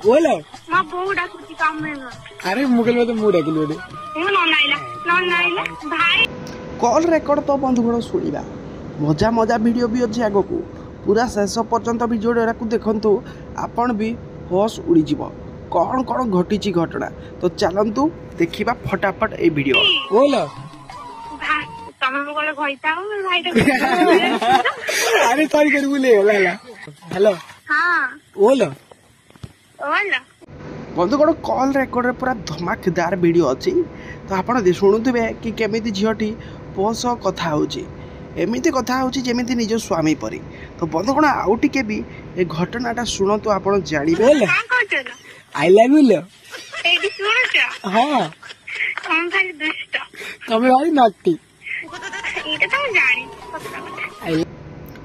बोलो मां बहु डाकुची काम में अरे मुगल में तो मुंह डाकिल बोले नन आइला भाई कॉल रेकर्ड तो बंधुगण शुणा मजा मजा वीडियो भी अच्छे आग को पूरा शेष पर्यंत वीडियो को देखु आपण भी होश उड़ी कौन कौन घटी घटना तो चलतु देखा फटाफट ए वीडियो। बोलो तमे बोले घइता हो भाई अरे सॉरी कर बोले हेलो हां बोलो ओला बंधुगण कॉल रेकर्ड पूरा धमाकेदार वीडियो अच्छी तो आप शुणुवे कि केमी झीटी पुओ सह कथा होची एमती कथा होची जेमिति निज स्वामी परी तो बंधुगण आउ टिके भी ए घटनाटा शुणतु आप जानवे का करछलो आई लव यू लो एडी सुनछ हाँ कौन भाई दुष्ट तुम्हें भाई नाटी एटा तो जानी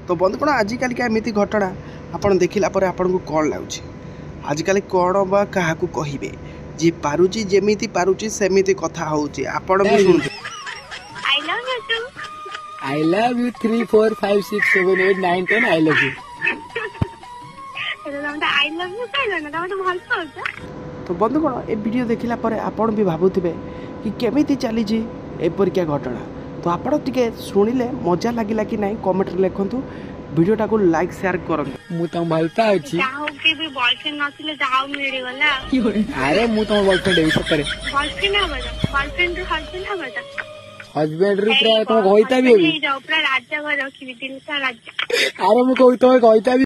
तो बंधुगण आजिकल एमती घटना आपन देखिला पर आपन को कौन लगुच आजिकल कौन बा क्या कहे जी पारुची जेमिति पारुची सेमिति कथा होची आपण भी सुन I love you two I love you 3 4 5 6 7 8 9 10 I love you I love you कहलो ना तमे तो भल पाउछ तो बंधुगण ए वीडियो देखिला पर आपण भी भाबुथिबे कि केमिति चली जी एपरिका घटना तो आपण टिके सुनिले मजा लागिला कि नहीं कमेंट रे लिखंतु वीडियोटा को लाइक शेयर करंतु मु तम भलता अछि जाहो के भी बॉयफ्रेंड नथिले जाओ मिली गला अरे मु तम बॉयफ्रेंड है सतरे बॉयफ्रेंड हबा बॉयफ्रेंड रो हस्बैंड हबा हस्बैंड रे पूरा तुम कहता भी जाओ पूरा राजा घर रखी दिल का राजा अरे मु कहता भी